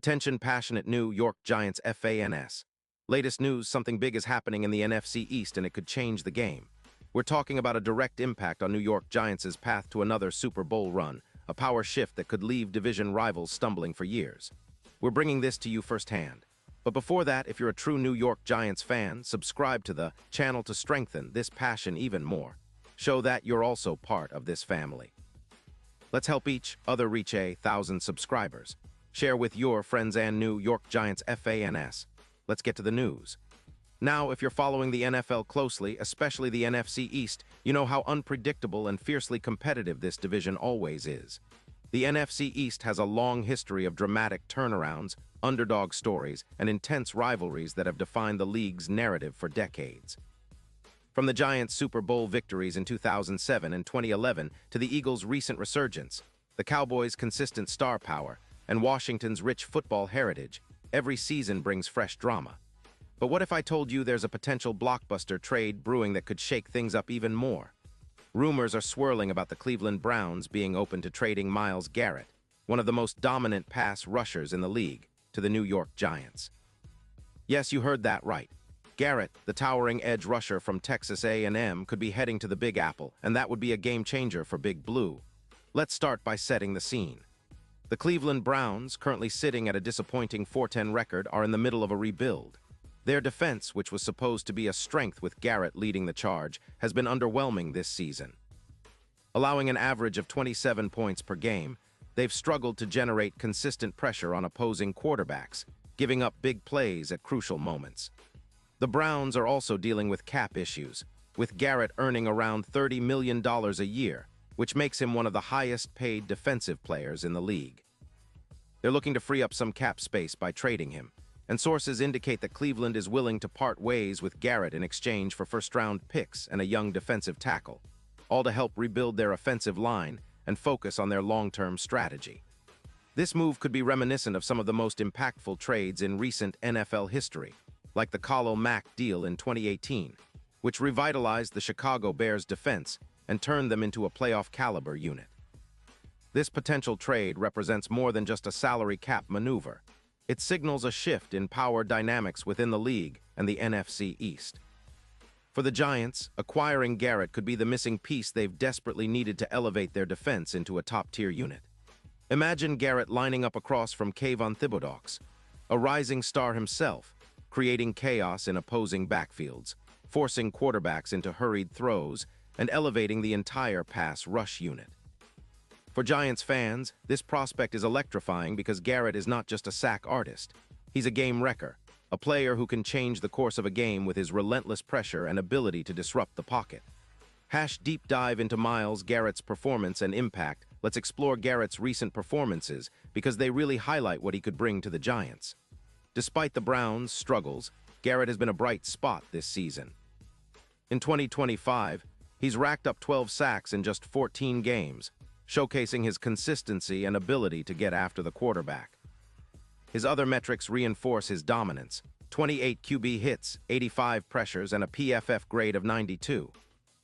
Attention passionate New York Giants fans. Latest news, something big is happening in the NFC East and it could change the game. We're talking about a direct impact on New York Giants' path to another Super Bowl run, a power shift that could leave division rivals stumbling for years. We're bringing this to you firsthand. But before that, if you're a true New York Giants fan, subscribe to the channel to strengthen this passion even more. Show that you're also part of this family. Let's help each other reach 1,000 subscribers. Share with your friends and New York Giants fans. Let's get to the news. Now, if you're following the NFL closely, especially the NFC East, you know how unpredictable and fiercely competitive this division always is. The NFC East has a long history of dramatic turnarounds, underdog stories, and intense rivalries that have defined the league's narrative for decades. From the Giants' Super Bowl victories in 2007 and 2011 to the Eagles' recent resurgence, the Cowboys' consistent star power, and Washington's rich football heritage, every season brings fresh drama. But what if I told you there's a potential blockbuster trade brewing that could shake things up even more? Rumors are swirling about the Cleveland Browns being open to trading Myles Garrett, one of the most dominant pass rushers in the league, to the New York Giants. Yes, you heard that right. Garrett, the towering edge rusher from Texas A&M, could be heading to the Big Apple, and that would be a game changer for Big Blue. Let's start by setting the scene. The Cleveland Browns, currently sitting at a disappointing 4-10 record, are in the middle of a rebuild. Their defense, which was supposed to be a strength with Garrett leading the charge, has been underwhelming this season. Allowing an average of 27 points per game, they've struggled to generate consistent pressure on opposing quarterbacks, giving up big plays at crucial moments. The Browns are also dealing with cap issues, with Garrett earning around $30 million a year, which makes him one of the highest-paid defensive players in the league. They're looking to free up some cap space by trading him, and sources indicate that Cleveland is willing to part ways with Garrett in exchange for first-round picks and a young defensive tackle, all to help rebuild their offensive line and focus on their long-term strategy. This move could be reminiscent of some of the most impactful trades in recent NFL history, like the Khalil Mack deal in 2018, which revitalized the Chicago Bears' defense and turned them into a playoff-caliber unit. This potential trade represents more than just a salary cap maneuver. It signals a shift in power dynamics within the league and the NFC East. For the Giants, acquiring Garrett could be the missing piece they've desperately needed to elevate their defense into a top-tier unit. Imagine Garrett lining up across from Kayvon Thibodeaux, a rising star himself, creating chaos in opposing backfields, forcing quarterbacks into hurried throws, and elevating the entire pass rush unit. For Giants fans, this prospect is electrifying because Garrett is not just a sack artist. He's a game wrecker, a player who can change the course of a game with his relentless pressure and ability to disrupt the pocket. Deep dive into Myles Garrett's performance and impact. Let's explore Garrett's recent performances because they really highlight what he could bring to the Giants. Despite the Browns' struggles, Garrett has been a bright spot this season. In 2025, he's racked up 12 sacks in just 14 games, showcasing his consistency and ability to get after the quarterback. His other metrics reinforce his dominance: 28 QB hits, 85 pressures, and a PFF grade of 92.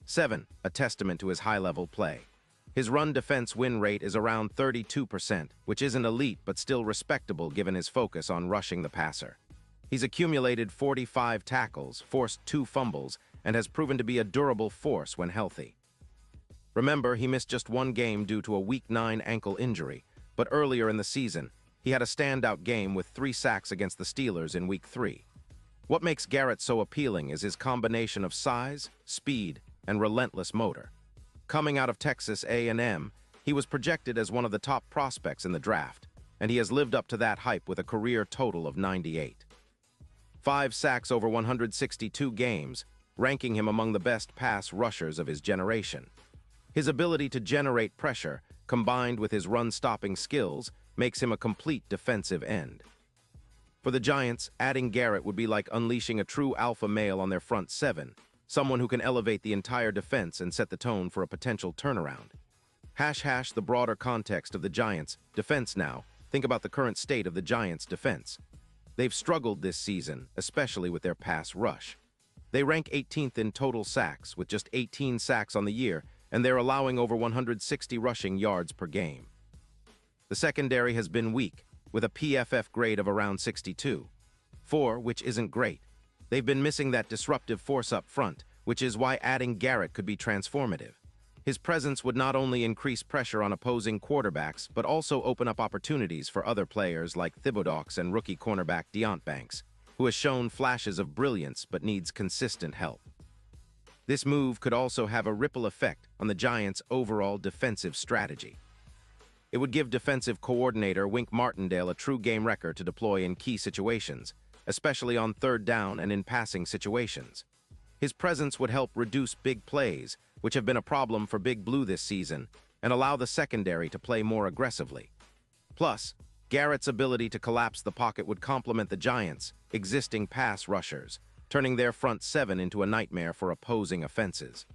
7, a testament to his high-level play. His run defense win rate is around 32%, which isn't elite but still respectable given his focus on rushing the passer. He's accumulated 45 tackles, forced 2 fumbles, and has proven to be a durable force when healthy. Remember, he missed just 1 game due to a Week 9 ankle injury, but earlier in the season, he had a standout game with 3 sacks against the Steelers in Week 3. What makes Garrett so appealing is his combination of size, speed, and relentless motor. Coming out of Texas A&M, he was projected as one of the top prospects in the draft, and he has lived up to that hype with a career total of 98. 5 sacks over 162 games, ranking him among the best pass rushers of his generation. His ability to generate pressure, combined with his run-stopping skills, makes him a complete defensive end. For the Giants, adding Garrett would be like unleashing a true alpha male on their front 7, someone who can elevate the entire defense and set the tone for a potential turnaround. The broader context of the Giants' defense now. Think about the current state of the Giants' defense. They've struggled this season, especially with their pass rush. They rank 18th in total sacks, with just 18 sacks on the year, and they're allowing over 160 rushing yards per game. The secondary has been weak, with a PFF grade of around 62. 4, which isn't great. They've been missing that disruptive force up front, which is why adding Garrett could be transformative. His presence would not only increase pressure on opposing quarterbacks, but also open up opportunities for other players like Thibodeaux and rookie cornerback Deont Banks, who has shown flashes of brilliance but needs consistent help. This move could also have a ripple effect on the Giants' overall defensive strategy. It would give defensive coordinator Wink Martindale a true game wrecker to deploy in key situations, especially on third down and in passing situations. His presence would help reduce big plays, which have been a problem for Big Blue this season, and allow the secondary to play more aggressively. Plus, Garrett's ability to collapse the pocket would complement the Giants' existing pass rushers, turning their front seven into a nightmare for opposing offenses.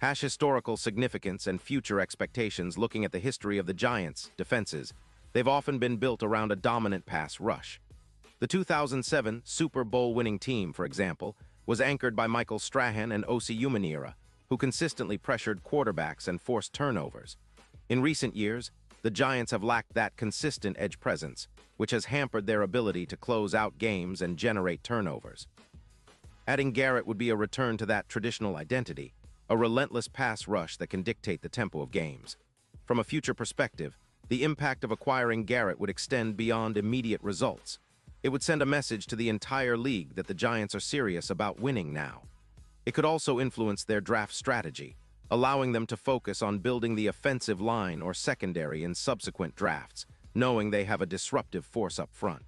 Historical significance and future expectations. Looking at the history of the Giants' defenses, they've often been built around a dominant pass rush. The 2007 Super Bowl winning team, for example, was anchored by Michael Strahan and Osi Umenyiora, who consistently pressured quarterbacks and forced turnovers. In recent years, the Giants have lacked that consistent edge presence, which has hampered their ability to close out games and generate turnovers. Adding Garrett would be a return to that traditional identity, a relentless pass rush that can dictate the tempo of games. From a future perspective, the impact of acquiring Garrett would extend beyond immediate results. It would send a message to the entire league that the Giants are serious about winning now. It could also influence their draft strategy, allowing them to focus on building the offensive line or secondary in subsequent drafts, knowing they have a disruptive force up front.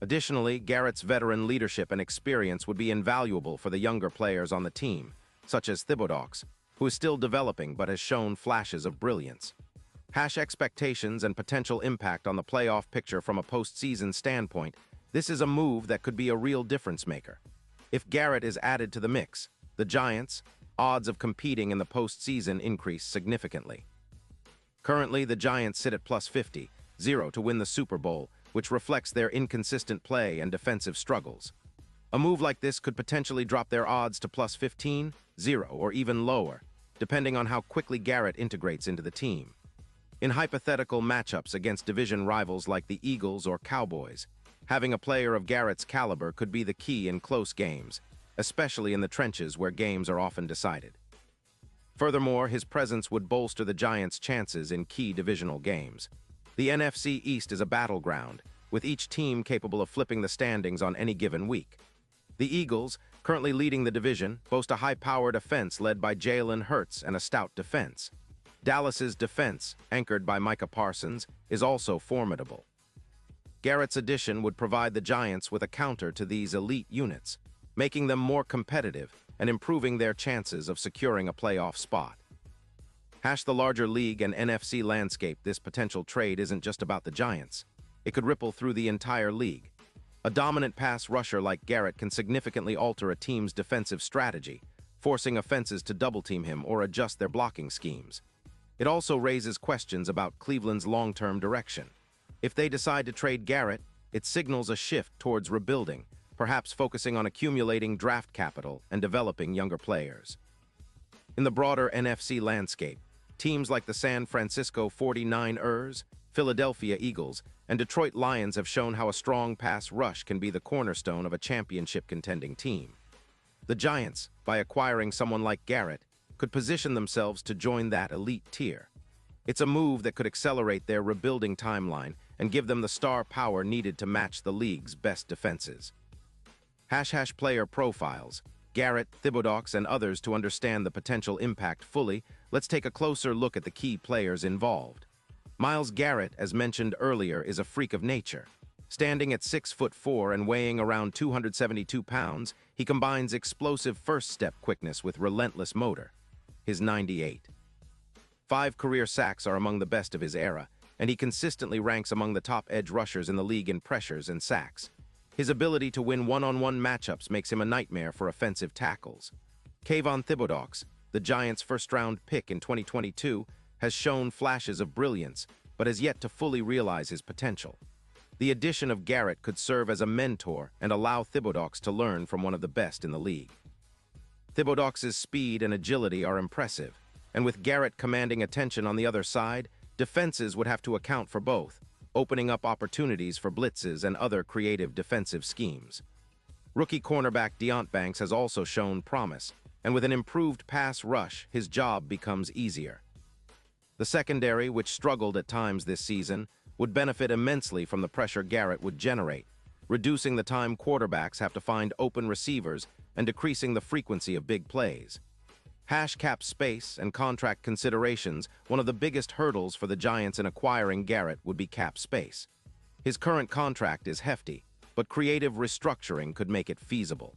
Additionally, Garrett's veteran leadership and experience would be invaluable for the younger players on the team, such as Thibodeaux, who is still developing but has shown flashes of brilliance. Expectations and potential impact on the playoff picture. From a postseason standpoint, this is a move that could be a real difference maker. If Garrett is added to the mix, the Giants' odds of competing in the postseason increase significantly. Currently, the Giants sit at plus 50, 0 to win the Super Bowl, which reflects their inconsistent play and defensive struggles. A move like this could potentially drop their odds to plus 15, 0, or even lower, depending on how quickly Garrett integrates into the team. In hypothetical matchups against division rivals like the Eagles or Cowboys, having a player of Garrett's caliber could be the key in close games, especially in the trenches where games are often decided. Furthermore, his presence would bolster the Giants' chances in key divisional games. The NFC East is a battleground, with each team capable of flipping the standings on any given week. The Eagles, currently leading the division, boast a high-powered offense led by Jalen Hurts and a stout defense. Dallas's defense, anchored by Micah Parsons, is also formidable. Garrett's addition would provide the Giants with a counter to these elite units, making them more competitive and improving their chances of securing a playoff spot. The larger league and NFC landscape. This potential trade isn't just about the Giants. It could ripple through the entire league. A dominant pass rusher like Garrett can significantly alter a team's defensive strategy, forcing offenses to double-team him or adjust their blocking schemes. It also raises questions about Cleveland's long-term direction. If they decide to trade Garrett, it signals a shift towards rebuilding, perhaps focusing on accumulating draft capital and developing younger players. In the broader NFC landscape, teams like the San Francisco 49ers, Philadelphia Eagles, and Detroit Lions have shown how a strong pass rush can be the cornerstone of a championship-contending team. The Giants, by acquiring someone like Garrett, could position themselves to join that elite tier. It's a move that could accelerate their rebuilding timeline and give them the star power needed to match the league's best defenses. Player profiles. Garrett, Thibodeaux, and others. To understand the potential impact fully, let's take a closer look at the key players involved. Myles Garrett, as mentioned earlier, is a freak of nature. Standing at 6'4" and weighing around 272 pounds, he combines explosive first-step quickness with relentless motor. His 98.5 career sacks are among the best of his era, and he consistently ranks among the top edge rushers in the league in pressures and sacks. His ability to win one-on-one matchups makes him a nightmare for offensive tackles. Kayvon Thibodeaux, the Giants' first-round pick in 2022, has shown flashes of brilliance, but has yet to fully realize his potential. The addition of Garrett could serve as a mentor and allow Thibodeaux to learn from one of the best in the league. Thibodeaux's speed and agility are impressive, and with Garrett commanding attention on the other side, defenses would have to account for both. opening up opportunities for blitzes and other creative defensive schemes. Rookie cornerback Deont Banks has also shown promise, and with an improved pass rush, his job becomes easier. The secondary, which struggled at times this season, would benefit immensely from the pressure Garrett would generate, reducing the time quarterbacks have to find open receivers and decreasing the frequency of big plays. Cap space and contract considerations, one of the biggest hurdles for the Giants in acquiring Garrett would be cap space. His current contract is hefty, but creative restructuring could make it feasible.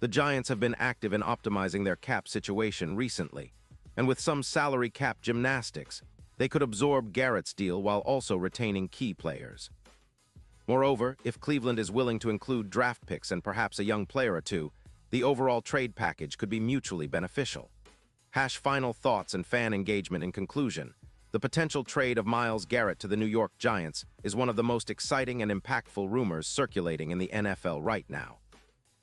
The Giants have been active in optimizing their cap situation recently, and with some salary cap gymnastics, they could absorb Garrett's deal while also retaining key players. Moreover, if Cleveland is willing to include draft picks and perhaps a young player or two, the overall trade package could be mutually beneficial. Final thoughts and fan engagement in conclusion. The potential trade of Myles Garrett to the New York Giants is one of the most exciting and impactful rumors circulating in the NFL right now.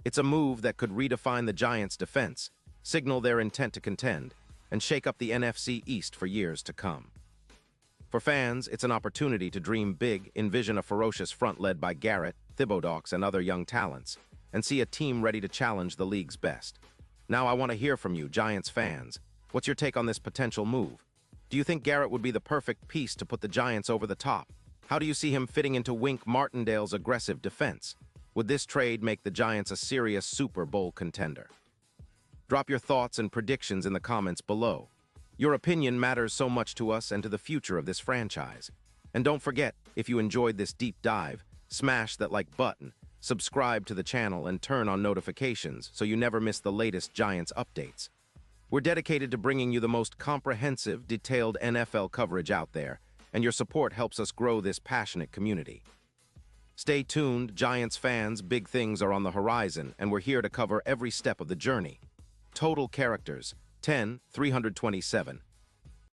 It's a move that could redefine the Giants' defense, signal their intent to contend, and shake up the NFC East for years to come. For fans, it's an opportunity to dream big, envision a ferocious front led by Garrett, Thibodeaux, and other young talents, and see a team ready to challenge the league's best. Now I want to hear from you, Giants fans. What's your take on this potential move? Do you think Garrett would be the perfect piece to put the Giants over the top? How do you see him fitting into Wink Martindale's aggressive defense? Would this trade make the Giants a serious Super Bowl contender? Drop your thoughts and predictions in the comments below. Your opinion matters so much to us and to the future of this franchise. And don't forget, if you enjoyed this deep dive, smash that like button, subscribe to the channel, and turn on notifications so you never miss the latest Giants updates. We're dedicated to bringing you the most comprehensive, detailed NFL coverage out there, and your support helps us grow this passionate community. Stay tuned, Giants fans, big things are on the horizon, and we're here to cover every step of the journey. Total characters, 10, 327.